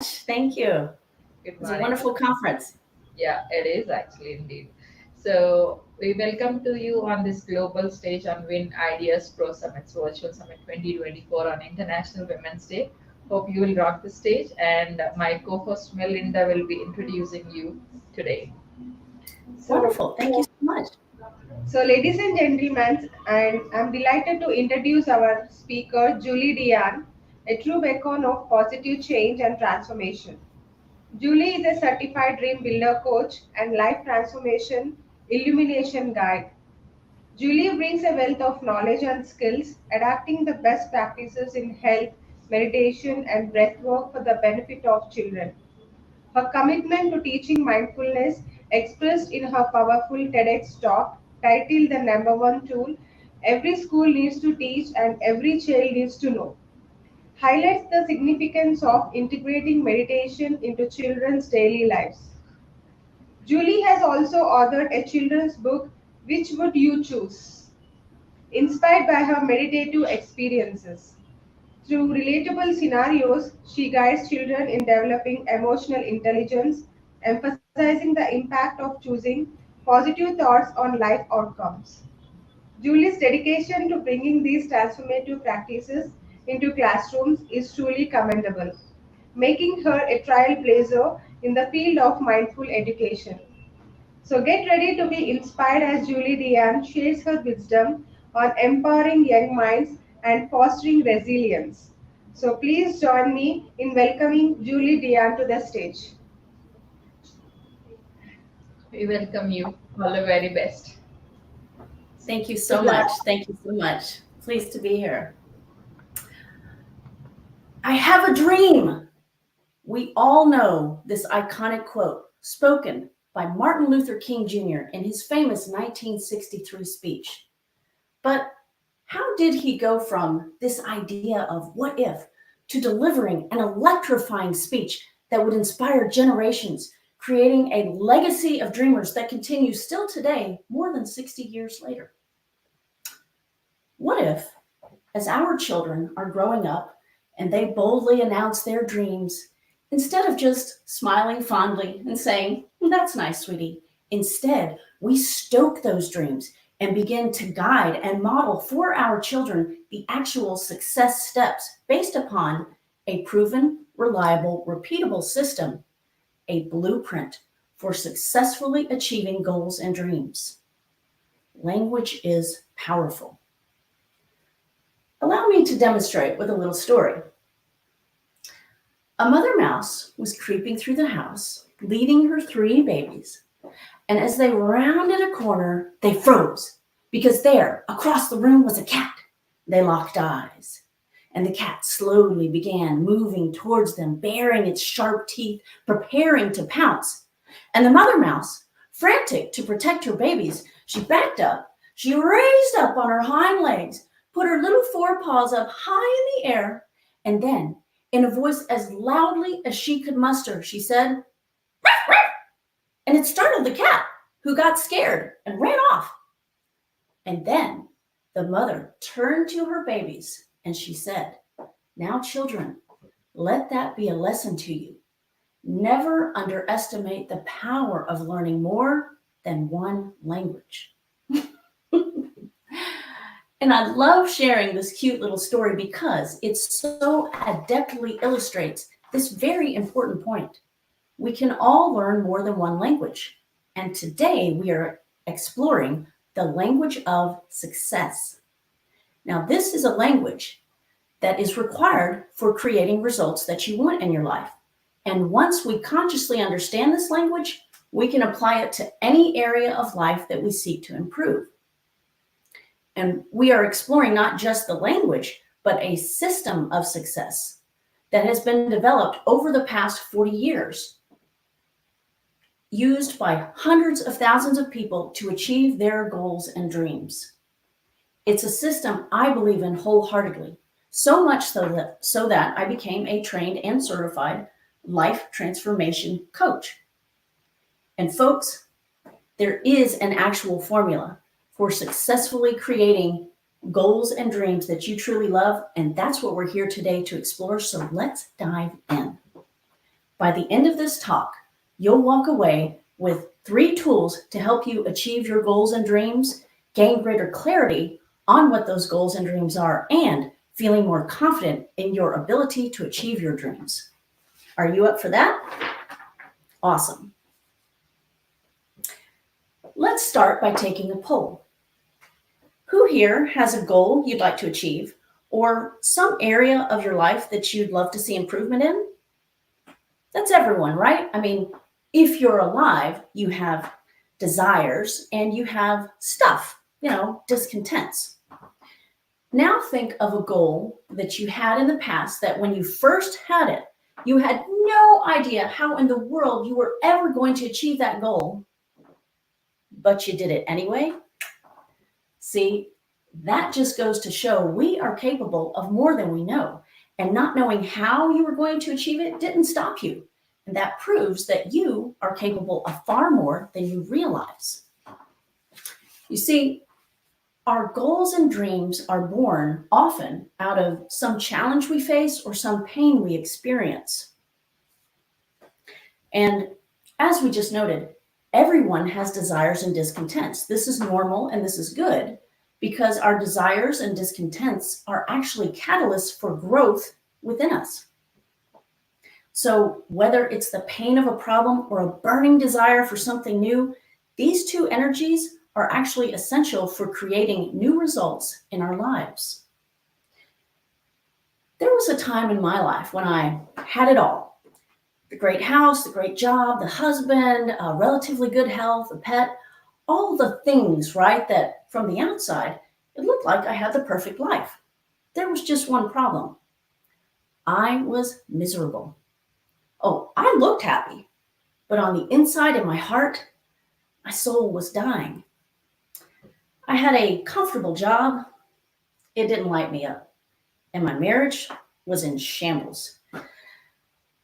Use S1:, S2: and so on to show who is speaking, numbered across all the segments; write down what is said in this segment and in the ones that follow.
S1: Thank you.
S2: Good
S1: It's a
S2: morning.
S1: wonderful conference.
S2: Yeah, it is actually indeed. So we welcome to you on this global stage on Win Ideas Pro Summits Virtual Summit 2024 on International Women's Day. Hope you will rock the stage, and my co-host Melinda will be introducing you today. So,
S1: Wonderful. Thank you so much.
S3: ladies and gentlemen, and I'm delighted to introduce our speaker, Julie D'Ann, a true beacon of positive change and transformation. Julie is a certified dream builder coach and life transformation illumination guide. Julie brings a wealth of knowledge and skills, adapting the best practices in health, meditation, and breathwork for the benefit of children. Her commitment to teaching mindfulness, expressed in her powerful TEDx talk titled The Number One Tool Every School Needs to Teach and Every Child Needs to Know, highlights the significance of integrating meditation into children's daily lives. Julie has also authored a children's book, Which Would You Choose? Inspired by her meditative experiences. Through relatable scenarios, she guides children in developing emotional intelligence, emphasizing the impact of choosing positive thoughts on life outcomes. Julie's dedication to bringing these transformative practices into classrooms is truly commendable, making her a trailblazer in the field of mindful education. So get ready to be inspired as Julie D'Ann shares her wisdom on empowering young minds and fostering resilience. So please join me in welcoming Julie D'Ann to the stage.
S2: we welcome you. All the very best.
S1: Thank you
S3: So
S1: so
S3: good,
S1: much. Thank you so much. Pleased to be here. I have a dream. We all know this iconic quote spoken by Martin Luther King Jr. in his famous 1963 speech. But how did he go from this idea of what if to delivering an electrifying speech that would inspire generations, creating a legacy of dreamers that continues still today, more than 60 years later? What if, as our children are growing up and they boldly announce their dreams, instead of just smiling fondly and saying, "That's nice, sweetie," instead, we stoke those dreams and begin to guide and model for our children the actual success steps based upon a proven, reliable, repeatable system, a blueprint for successfully achieving goals and dreams. Language is powerful. Allow me to demonstrate with a little story. A mother mouse was creeping through the house, leading her three babies, and as they rounded a corner, they froze because there, across the room, was a cat. They locked eyes, and the cat slowly began moving towards them, baring its sharp teeth, preparing to pounce. And the mother mouse, frantic to protect her babies, she backed up, she raised up on her hind legs, put her little forepaws up high in the air, and then, in a voice as loudly as she could muster, she said, "Ruff, ruff," and it startled the cat, who got scared and ran off. And then the mother turned to her babies and she said, "Now, children, let that be a lesson to you. Never underestimate the power of learning more than one language." And I love sharing this cute little story because it so adeptly illustrates this very important point. We can all learn more than one language. And today we are exploring the language of success. Now, this is a language that is required for creating results that you want in your life. And once we consciously understand this language, we can apply it to any area of life that we seek to improve. And we are exploring not just the language, but a system of success that has been developed over the past 40 years, used by hundreds of thousands of people to achieve their goals and dreams. It's a system I believe in wholeheartedly, so much so that I became a trained and certified life transformation coach. And folks, there is an actual formula for successfully creating goals and dreams that you truly love, and that's what we're here today to explore. So let's dive in. By the end of this talk, you'll walk away with 3 tools to help you achieve your goals and dreams, gain greater clarity on what those goals and dreams are, and feeling more confident in your ability to achieve your dreams. Are you up for that? Awesome. Let's start by taking a poll. Who here has a goal you'd like to achieve, or some area of your life that you'd love to see improvement in? That's everyone, right? I mean, if you're alive, you have desires and you have stuff, discontents. Now think of a goal that you had in the past that when you first had it, you had no idea how in the world you were ever going to achieve that goal, but you did it anyway. See, that just goes to show we are capable of more than we know, and not knowing how you were going to achieve it didn't stop you. And that proves that you are capable of far more than you realize. You see, our goals and dreams are born often out of some challenge we face or some pain we experience. And as we just noted, everyone has desires and discontents. This is normal and this is good because our desires and discontents are actually catalysts for growth within us. So whether it's the pain of a problem or a burning desire for something new, these 2 energies are actually essential for creating new results in our lives. There was a time in my life when I had it all. The great house, the great job, the husband, relatively good health, a pet, all the things, right, that from the outside, it looked like I had the perfect life. There was just one problem. I was miserable. Oh, I looked happy, but on the inside in my heart, my soul was dying. I had a comfortable job. It didn't light me up. And my marriage was in shambles.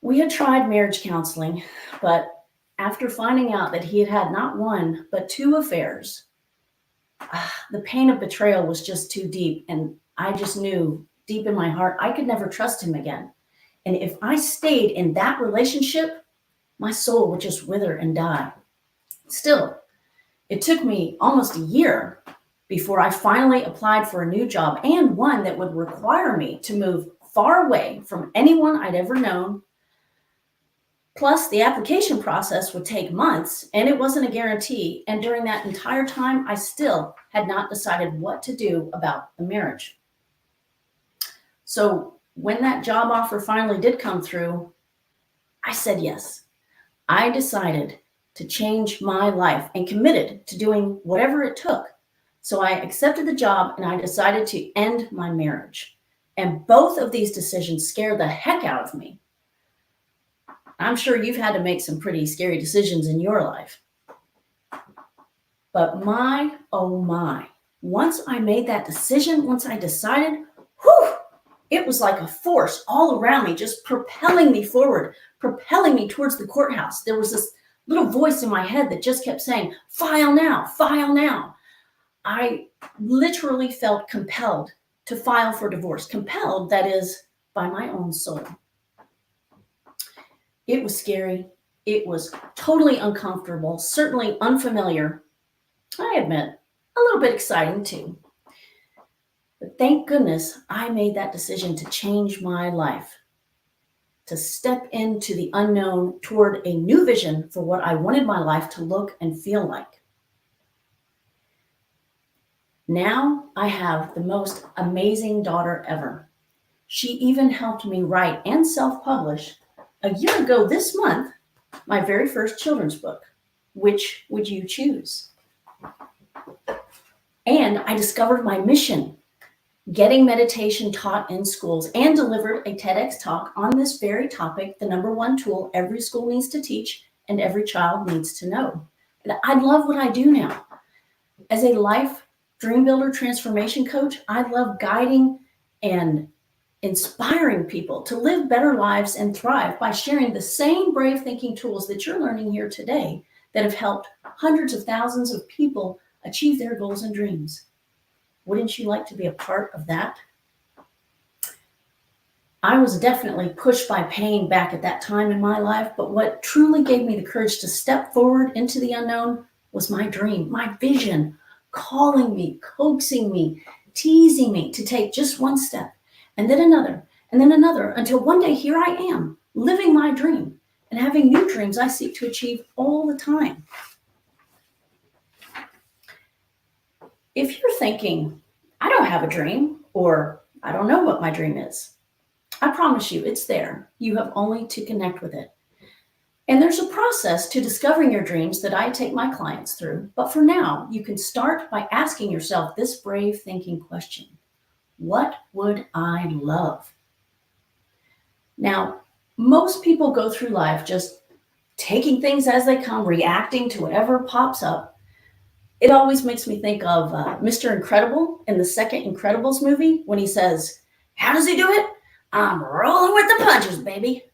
S1: We had tried marriage counseling, but after finding out that he had had not 1, but 2 affairs, the pain of betrayal was just too deep. And I just knew deep in my heart, I could never trust him again. And if I stayed in that relationship, my soul would just wither and die. Still, it took me almost a year before I finally applied for a new job, and one that would require me to move far away from anyone I'd ever known. Plus, the application process would take months, and it wasn't a guarantee. And during that entire time, I still had not decided what to do about the marriage. So when that job offer finally did come through, I said yes. I decided to change my life and committed to doing whatever it took. So I accepted the job and I decided to end my marriage. And both of these decisions scared the heck out of me. I'm sure you've had to make some pretty scary decisions in your life. But my, oh my, once I made that decision, once I decided, it was like a force all around me, just propelling me forward, propelling me towards the courthouse. There was this little voice in my head that just kept saying, file now, file now. I literally felt compelled to file for divorce. Compelled, that is, by my own soul. It was scary. It was totally uncomfortable, certainly unfamiliar. I admit, a little bit exciting too. But thank goodness I made that decision to change my life, to step into the unknown toward a new vision for what I wanted my life to look and feel like. Now I have the most amazing daughter ever. She even helped me write and self-publish a year ago this month, my very first children's book. Which would you choose? And I discovered my mission, getting meditation taught in schools, and delivered a TEDx talk on this very topic, the #1 tool every school needs to teach and every child needs to know. And I love what I do now. As a life dream builder transformation coach, I love guiding and inspiring people to live better lives and thrive by sharing the same brave thinking tools that you're learning here today that have helped hundreds of thousands of people achieve their goals and dreams. Wouldn't you like to be a part of that? I was definitely pushed by pain back at that time in my life, but what truly gave me the courage to step forward into the unknown was my dream, my vision, calling me, coaxing me, teasing me to take just one step, and then another, until one day here I am, living my dream and having new dreams I seek to achieve all the time. If you're thinking, I don't have a dream, or I don't know what my dream is, I promise you it's there. You have only to connect with it. And there's a process to discovering your dreams that I take my clients through. But for now, you can start by asking yourself this brave thinking question: what would I love? Now, most people go through life just taking things as they come, reacting to whatever pops up. It always makes me think of Mr. Incredible in the second Incredibles movie when he says, how does he do it? I'm rolling with the punches, baby.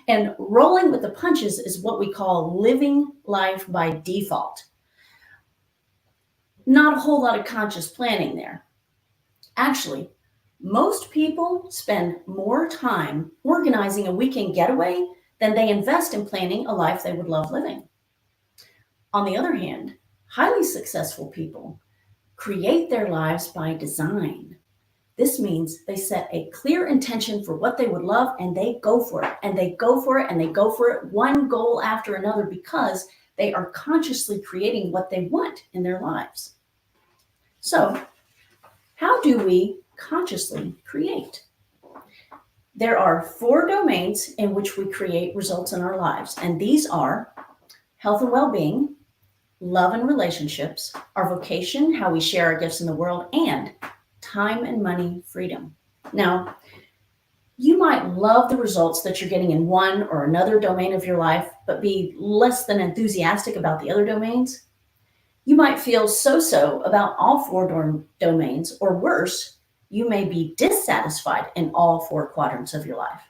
S1: And rolling with the punches is what we call living life by default. Not a whole lot of conscious planning there. Actually, most people spend more time organizing a weekend getaway than they invest in planning a life they would love living. On the other hand, highly successful people create their lives by design. This means they set a clear intention for what they would love and they go for it, and they go for it, and they go for it, one goal after another, because they are consciously creating what they want in their lives. So, how do we consciously create? There are 4 domains in which we create results in our lives, and these are health and well-being, love and relationships, our vocation, how we share our gifts in the world, and time and money freedom. Now, you might love the results that you're getting in one or another domain of your life, but be less than enthusiastic about the other domains. You might feel so-so about all 4 domains, or worse, you may be dissatisfied in all 4 quadrants of your life.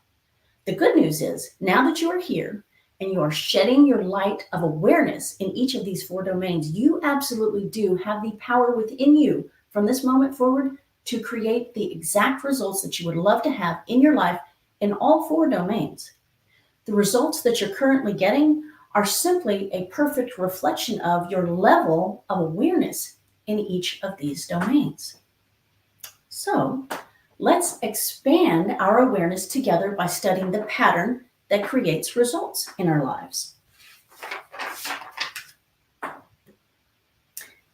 S1: The good news is, now that you are here and you are shedding your light of awareness in each of these 4 domains, you absolutely do have the power within you from this moment forward to create the exact results that you would love to have in your life in all 4 domains. The results that you're currently getting are simply a perfect reflection of your level of awareness in each of these domains. So let's expand our awareness together by studying the pattern that creates results in our lives.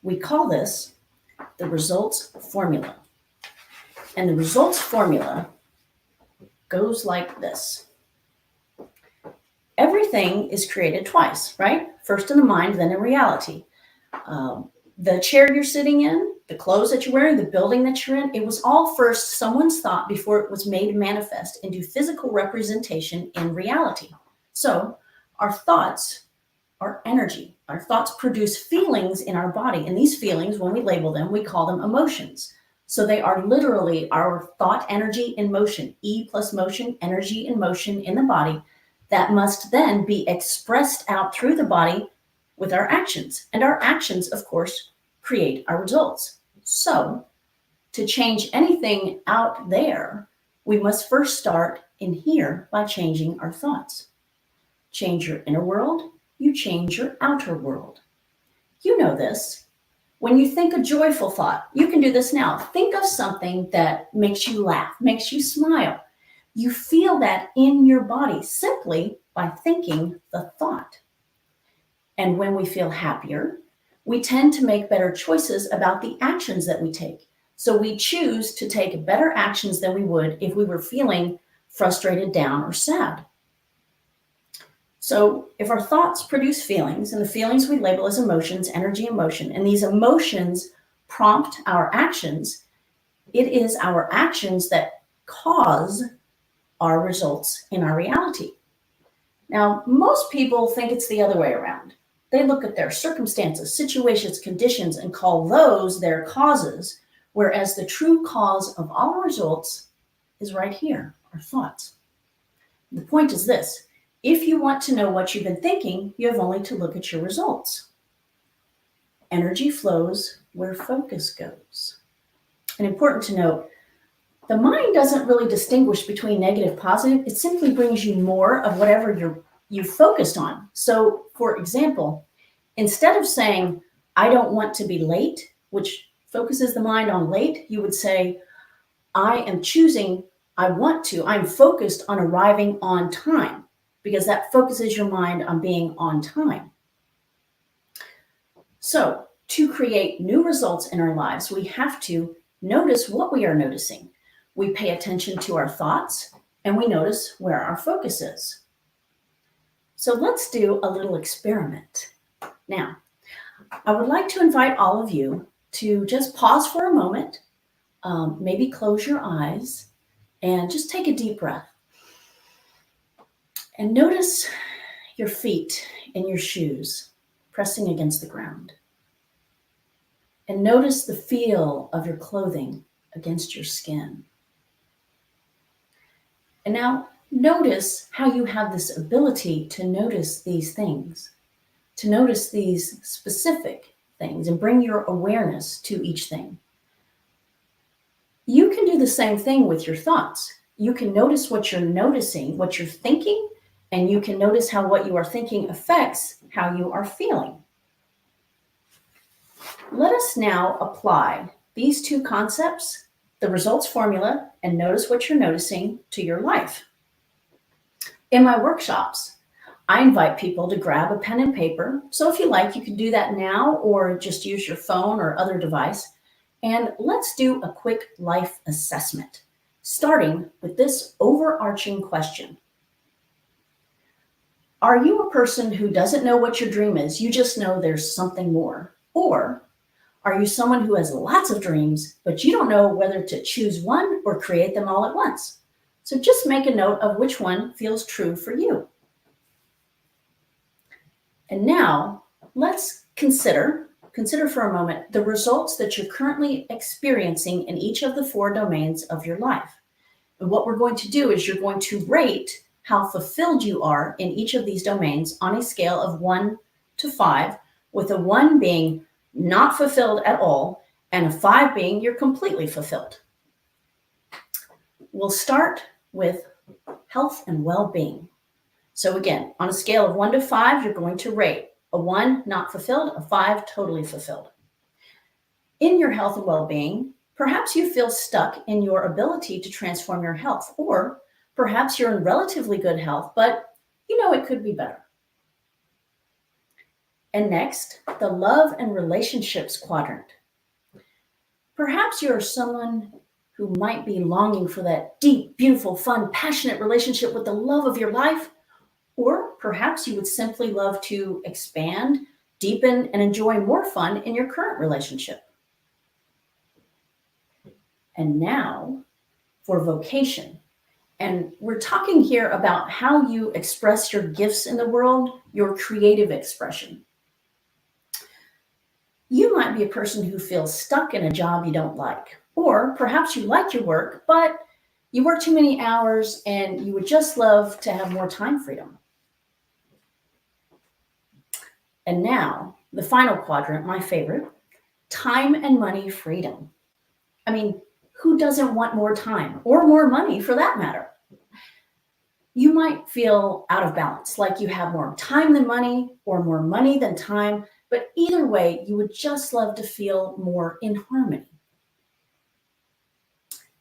S1: We call this the results formula. And the results formula goes like this. Everything is created twice, right? First in the mind, then in reality. The chair you're sitting in, the clothes that you're wearing, the building that you're in, it was all first someone's thought before it was made manifest into physical representation in reality. So our thoughts are energy. Our thoughts produce feelings in our body. And these feelings, when we label them, we call them emotions. So they are literally our thought energy in motion, E plus motion, energy in motion in the body that must then be expressed out through the body with our actions. And our actions, of course, create our results. So to change anything out there, we must first start in here by changing our thoughts. Change your inner world, you change your outer world. You know this. When you think a joyful thought, you can do this now. Think of something that makes you laugh, makes you smile. You feel that in your body simply by thinking the thought. And when we feel happier, we tend to make better choices about the actions that we take. So we choose to take better actions than we would if we were feeling frustrated, down, or sad. So if our thoughts produce feelings, and the feelings we label as emotions, energy, emotion, and these emotions prompt our actions, it is our actions that cause our results in our reality. Now, most people think it's the other way around. They look at their circumstances, situations, conditions, and call those their causes, whereas the true cause of all results is right here, our thoughts. The point is this. If you want to know what you've been thinking, you have only to look at your results. Energy flows where focus goes. And important to note, The mind doesn't really distinguish between negative and positive. It simply brings you more of whatever you focused on. So, for example, instead of saying, I don't want to be late, which focuses the mind on late, you would say, I'm focused on arriving on time, because that focuses your mind on being on time. So, to create new results in our lives, we have to notice what we are noticing. We pay attention to our thoughts, and we notice where our focus is. So let's do a little experiment. Now, I would like to invite all of you to just pause for a moment, maybe close your eyes, and just take a deep breath. And notice your feet in your shoes pressing against the ground. And notice the feel of your clothing against your skin. And now notice how you have this ability to notice these things, to notice these specific things and bring your awareness to each thing. You can do the same thing with your thoughts. You can notice what you're noticing, what you're thinking, and you can notice how what you are thinking affects how you are feeling. Let us now apply these two concepts, the results formula, and notice what you're noticing, to your life. In my workshops, I invite people to grab a pen and paper. So if you like, you can do that now or just use your phone or other device. And let's do a quick life assessment, starting with this overarching question. Are you a person who doesn't know what your dream is? You just know there's something more. Or are you someone who has lots of dreams, but you don't know whether to choose one or create them all at once? So just make a note of which one feels true for you. And now let's consider for a moment the results that you're currently experiencing in each of the 4 domains of your life. And what we're going to do is you're going to rate how fulfilled you are in each of these domains on a scale of 1 to 5, with a 1 being not fulfilled at all and a 5 being you're completely fulfilled. We'll start with health and well-being. So again, on a scale of 1 to 5, you're going to rate a 1 not fulfilled, a 5 totally fulfilled. In your health and well-being, perhaps you feel stuck in your ability to transform your health, or perhaps you're in relatively good health, but it could be better. And next, the love and relationships quadrant. Perhaps you're someone who might be longing for that deep, beautiful, fun, passionate relationship with the love of your life. Or perhaps you would simply love to expand, deepen, and enjoy more fun in your current relationship. And now for vocation. And we're talking here about how you express your gifts in the world, your creative expression. You might be a person who feels stuck in a job you don't like. Or perhaps you like your work, but you work too many hours and you would just love to have more time freedom. And now, the final quadrant, my favorite, time and money freedom. I mean, who doesn't want more time or more money for that matter? You might feel out of balance, like you have more time than money or more money than time, but either way, you would just love to feel more in harmony.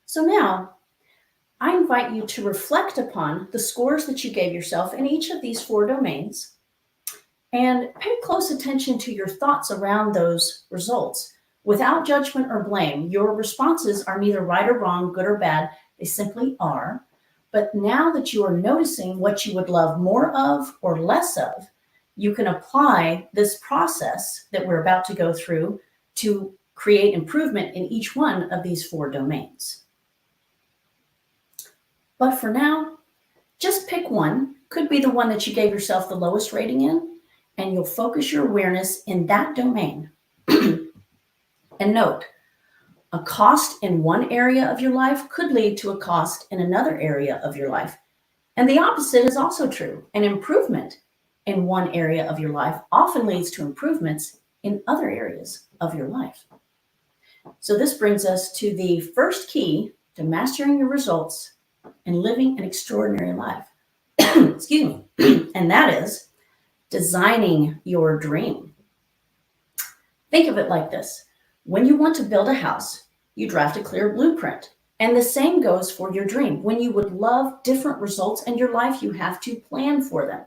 S1: So now, I invite you to reflect upon the scores that you gave yourself in each of these 4 domains, and pay close attention to your thoughts around those results. Without judgment or blame, your responses are neither right or wrong, good or bad. They simply are. But now that you are noticing what you would love more of or less of, you can apply this process that we're about to go through to create improvement in each one of these 4 domains. But for now, just pick one. Could be the one that you gave yourself the lowest rating in, and you'll focus your awareness in that domain. And note, a cost in one area of your life could lead to a cost in another area of your life. And the opposite is also true. An improvement in one area of your life often leads to improvements in other areas of your life. So this brings us to the first key to mastering your results and living an extraordinary life. Excuse me. And that is designing your dream. Think of it like this. When you want to build a house, you draft a clear blueprint. And the same goes for your dream. When you would love different results in your life, you have to plan for them.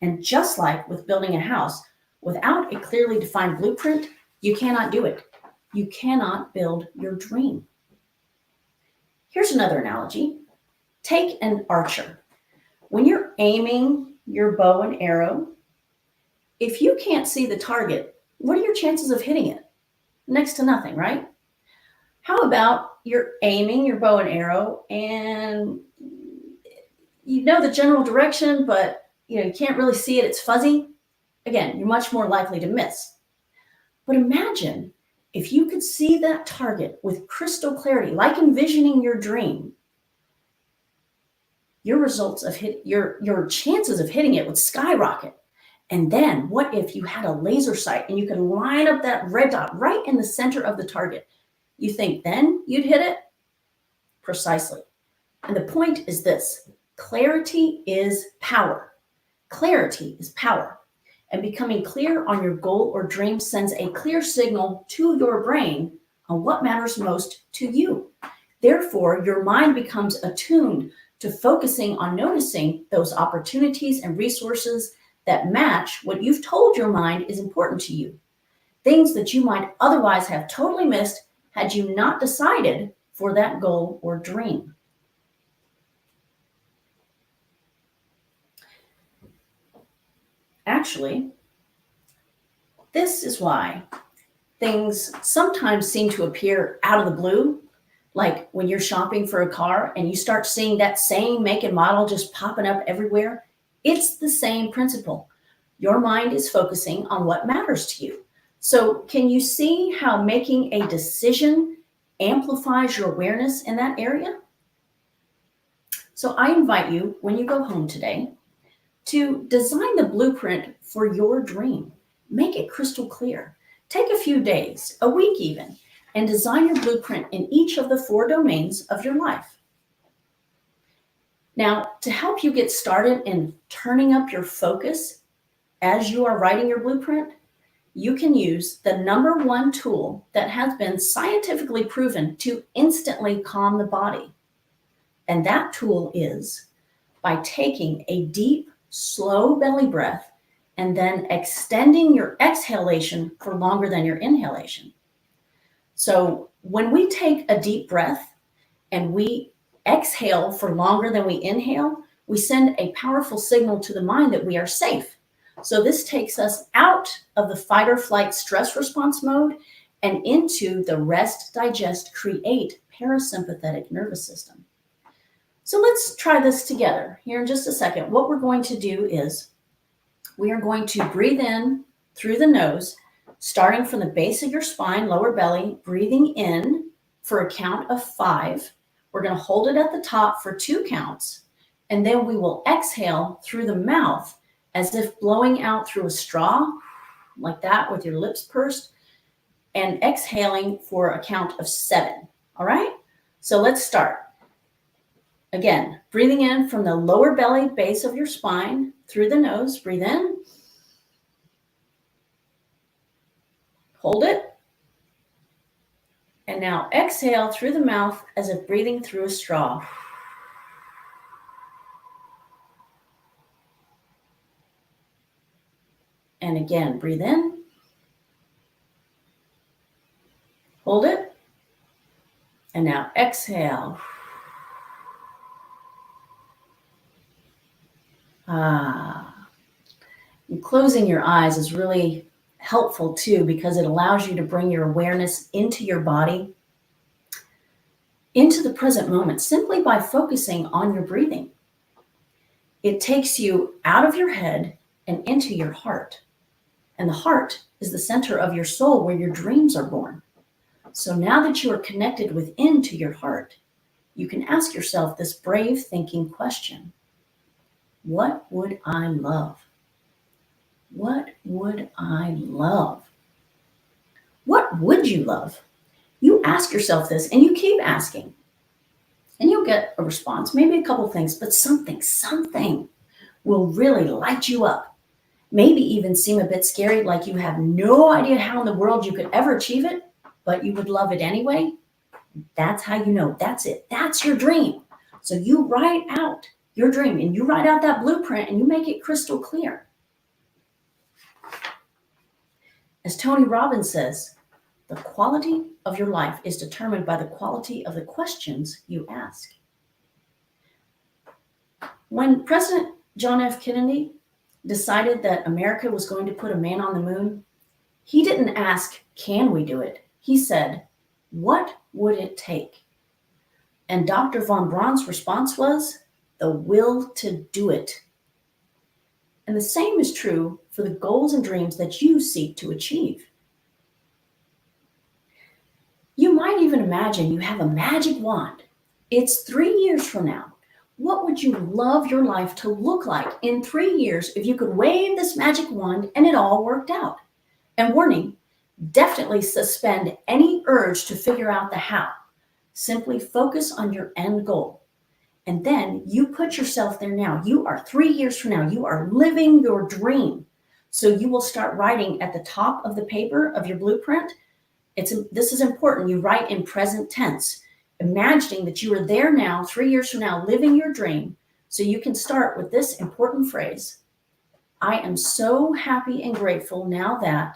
S1: And just like with building a house, without a clearly defined blueprint, you cannot do it. You cannot build your dream. Here's another analogy. Take an archer. When you're aiming your bow and arrow, if you can't see the target, what are your chances of hitting it? Next to nothing, right? How about you're aiming your bow and arrow and you know the general direction, but you can't really see it, it's fuzzy? Again, you're much more likely to miss. But imagine if you could see that target with crystal clarity, like envisioning your dream, your chances of hitting it would skyrocket. And then what if you had a laser sight and you can line up that red dot right in the center of the target? You think then you'd hit it? Precisely. And the point is this: clarity is power. Clarity is power. And becoming clear on your goal or dream sends a clear signal to your brain on what matters most to you. Therefore, your mind becomes attuned to focusing on noticing those opportunities and resources that match what you've told your mind is important to you. Things that you might otherwise have totally missed had you not decided for that goal or dream. Actually, this is why things sometimes seem to appear out of the blue, like when you're shopping for a car and you start seeing that same make and model just popping up everywhere. It's the same principle. Your mind is focusing on what matters to you. So can you see how making a decision amplifies your awareness in that area? So I invite you, when you go home today, to design the blueprint for your dream. Make it crystal clear. Take a few days, a week even, and design your blueprint in each of the 4 domains of your life. Now, to help you get started in turning up your focus as you are writing your blueprint, you can use the #1 tool that has been scientifically proven to instantly calm the body. And that tool is by taking a deep, slow belly breath and then extending your exhalation for longer than your inhalation. So when we take a deep breath and we exhale for longer than we inhale, we send a powerful signal to the mind that we are safe. So this takes us out of the fight or flight stress response mode and into the rest, digest, create parasympathetic nervous system. So let's try this together here in just a second. What we're going to do is we are going to breathe in through the nose, starting from the base of your spine, lower belly, breathing in for a count of 5. We're going to hold it at the top for 2 counts, and then we will exhale through the mouth as if blowing out through a straw, like that with your lips pursed, and exhaling for a count of 7. All right? So let's start. Again, breathing in from the lower belly, base of your spine, through the nose. Breathe in. Hold it. And now exhale through the mouth as if breathing through a straw. And again, breathe in. Hold it. And now exhale. And closing your eyes is really helpful too, because it allows you to bring your awareness into your body, into the present moment, simply by focusing on your breathing. It takes you out of your head and into your heart. And the heart is the center of your soul where your dreams are born. So now that you are connected within to your heart, you can ask yourself this brave thinking question. What would I love? What would I love? What would you love? You ask yourself this and you keep asking. And you'll get a response, maybe a couple things, but something will really light you up. Maybe even seem a bit scary, like you have no idea how in the world you could ever achieve it, but you would love it anyway. That's how you know that's it. That's your dream. So you write out your dream and you write out that blueprint and you make it crystal clear. As Tony Robbins says, the quality of your life is determined by the quality of the questions you ask. When President John F. Kennedy decided that America was going to put a man on the moon, he didn't ask, can we do it? He said, what would it take? And Dr. von Braun's response was, the will to do it. And the same is true for the goals and dreams that you seek to achieve. You might even imagine you have a magic wand. It's 3 years from now. What would you love your life to look like in 3 years if you could wave this magic wand and it all worked out? And warning, definitely suspend any urge to figure out the how. Simply focus on your end goal. And then you put yourself there now. You are 3 years from now. You are living your dream. So you will start writing at the top of the paper of your blueprint. This is important. You write in present tense, imagining that you are there now, 3 years from now, living your dream. So you can start with this important phrase, I am so happy and grateful now that,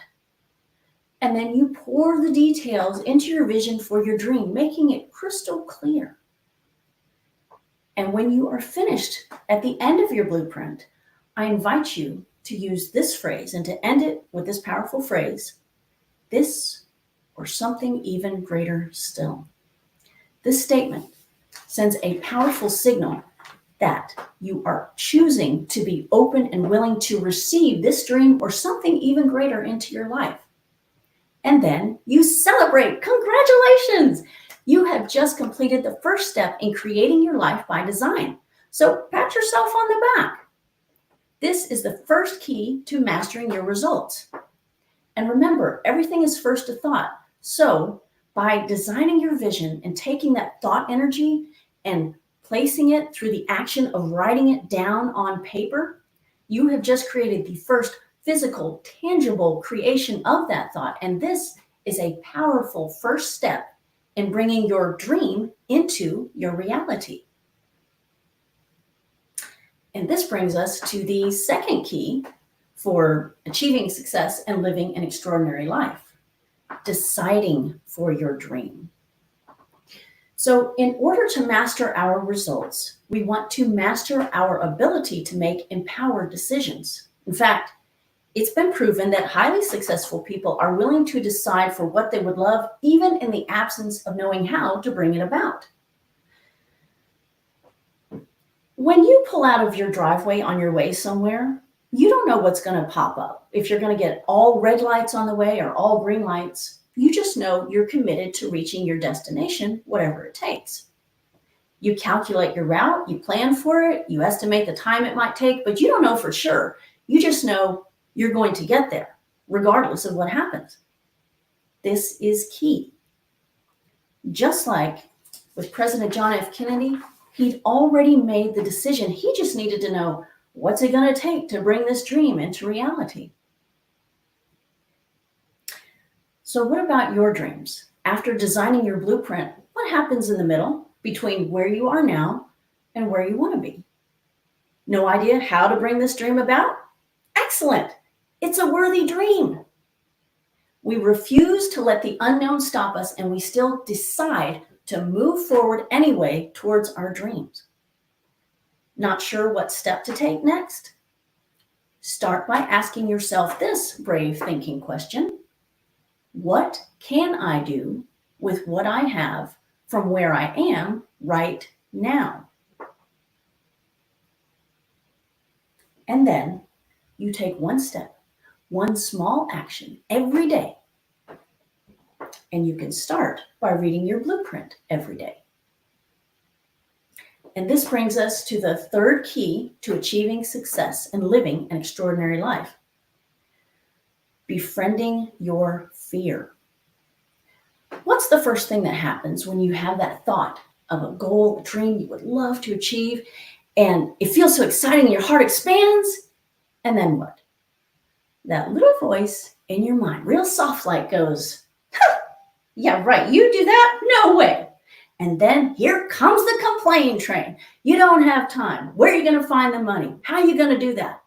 S1: and then you pour the details into your vision for your dream, making it crystal clear. And when you are finished at the end of your blueprint, I invite you to use this phrase and to end it with this powerful phrase, this or something even greater still. This statement sends a powerful signal that you are choosing to be open and willing to receive this dream or something even greater into your life. And then you celebrate. Congratulations! You have just completed the first step in creating your life by design. So pat yourself on the back. This is the first key to mastering your results. And remember, everything is first a thought. So by designing your vision and taking that thought energy and placing it through the action of writing it down on paper, you have just created the first physical, tangible creation of that thought. And this is a powerful first step in bringing your dream into your reality. And this brings us to the second key for achieving success and living an extraordinary life. Deciding for your dream. So in order to master our results, we want to master our ability to make empowered decisions. In fact, it's been proven that highly successful people are willing to decide for what they would love, even in the absence of knowing how to bring it about. When you pull out of your driveway on your way somewhere, you don't know what's going to pop up. If you're going to get all red lights on the way or all green lights, you just know you're committed to reaching your destination, whatever it takes. You calculate your route, you plan for it, you estimate the time it might take, but you don't know for sure. You just know you're going to get there, regardless of what happens. This is key. Just like with President John F. Kennedy, he'd already made the decision. He just needed to know, what's it going to take to bring this dream into reality? So what about your dreams? After designing your blueprint, what happens in the middle between where you are now and where you want to be? No idea how to bring this dream about? Excellent. It's a worthy dream. We refuse to let the unknown stop us, and we still decide to move forward anyway towards our dreams. Not sure what step to take next? Start by asking yourself this brave thinking question. What can I do with what I have from where I am right now? And then you take one step, one small action every day. And you can start by reading your blueprint every day. And this brings us to the third key to achieving success and living an extraordinary life. Befriending your fear. What's the first thing that happens when you have that thought of a goal, a dream you would love to achieve, and it feels so exciting, your heart expands, and then what? That little voice in your mind, real soft like, goes, yeah, right, you do that? No way. And then here comes the complaint train. You don't have time. Where are you going to find the money? How are you going to do that?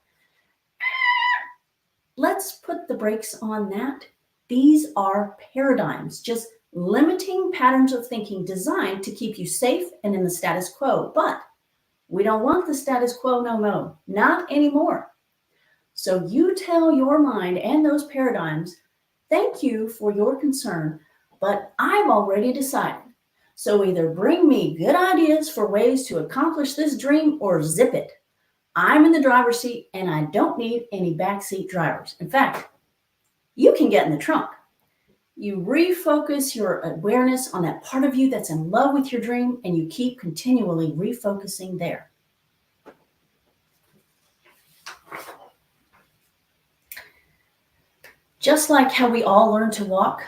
S1: Let's put the brakes on that. These are paradigms, just limiting patterns of thinking designed to keep you safe and in the status quo. But we don't want the status quo no more, not anymore. So you tell your mind and those paradigms, thank you for your concern, but I've already decided. So either bring me good ideas for ways to accomplish this dream or zip it. I'm in the driver's seat and I don't need any backseat drivers. In fact, you can get in the trunk. You refocus your awareness on that part of you that's in love with your dream, and you keep continually refocusing there. Just like how we all learn to walk,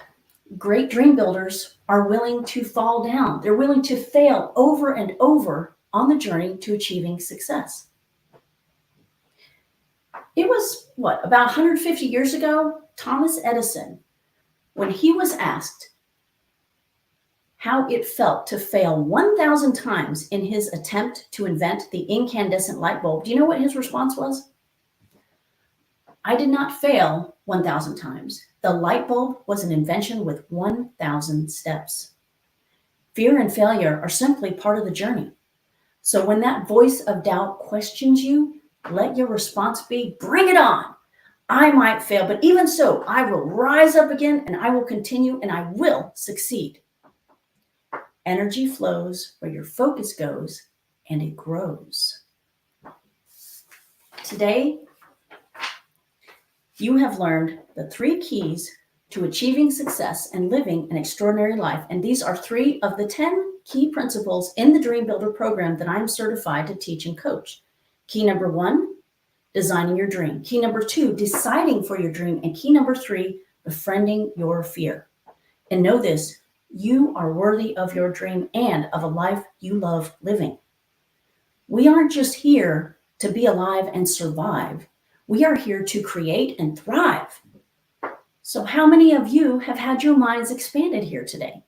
S1: great dream builders are willing to fall down. They're willing to fail over and over on the journey to achieving success. It was, about 150 years ago, Thomas Edison, when he was asked how it felt to fail 1,000 times in his attempt to invent the incandescent light bulb, do you know what his response was? I did not fail 1,000 times. The light bulb was an invention with 1,000 steps. Fear and failure are simply part of the journey. So when that voice of doubt questions you, let your response be, bring it on. I might fail, but even so, I will rise up again and I will continue and I will succeed. Energy flows where your focus goes and it grows. Today, you have learned the 3 keys to achieving success and living an extraordinary life. And these are 3 of the 10 key principles in the Dream Builder program that I'm certified to teach and coach. Key number 1, designing your dream. Key number 2, deciding for your dream. And key number 3, befriending your fear. And know this, you are worthy of your dream and of a life you love living. We aren't just here to be alive and survive. We are here to create and thrive. So how many of you have had your minds expanded here today?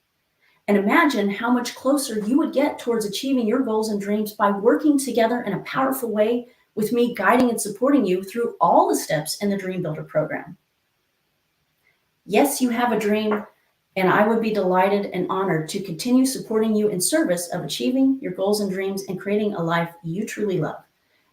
S1: And imagine how much closer you would get towards achieving your goals and dreams by working together in a powerful way with me guiding and supporting you through all the steps in the Dream Builder program. Yes, you have a dream, and I would be delighted and honored to continue supporting you in service of achieving your goals and dreams and creating a life you truly love.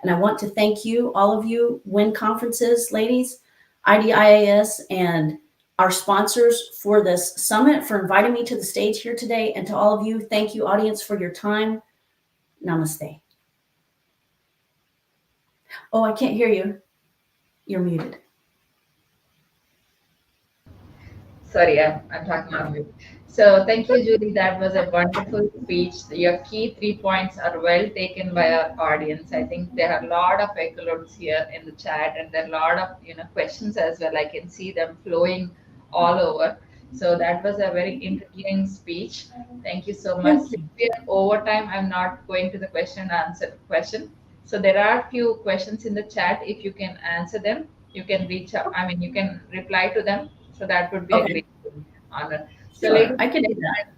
S1: And I want to thank you, all of you, WIN Conferences, ladies, IDIAS, and our sponsors for this summit, for inviting me to the stage here today. And to all of you, thank you, audience, for your time. Namaste. Oh, I can't hear you. You're muted.
S2: Sorry, I'm talking on mute. So thank you, Julie. That was a wonderful speech. Your key 3 points are well taken by our audience. I think there are a lot of accolades here in the chat, and there are a lot of questions as well. I can see them flowing all over. So that was a very intriguing speech. Thank you so much.
S1: Thank you.
S2: Since we are over time, I'm not going to the question and answer question. So there are a few questions in the chat. If you can answer them, you can reach out. I mean, you can reply to them. So that would be a
S1: Okay.
S2: great honor. So,
S1: Sure,
S2: ladies
S1: I can
S2: and
S1: do that.
S2: gentlemen,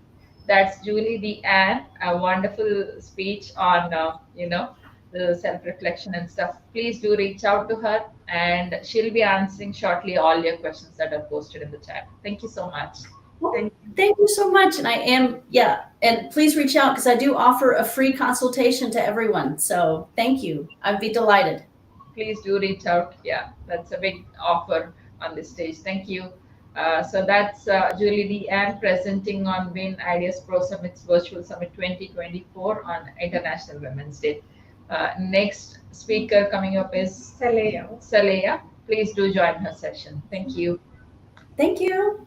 S2: that's Julie D'Ann, a wonderful speech on, the self-reflection and stuff. Please do reach out to her, and she'll be answering shortly all your questions that are posted in the chat. Thank you so much.
S1: Well, thank you so much. And I am, and please reach out because I do offer a free consultation to everyone. So thank you. I'd be delighted.
S2: Please do reach out. Yeah, that's a big offer on this stage. Thank you. So that's Julie D'Ann presenting on WIN Ideas Pro Summits Virtual Summit 2024 on International Women's Day. Next speaker coming up is Saleya. Please do join her session. Thank you.
S1: Thank you.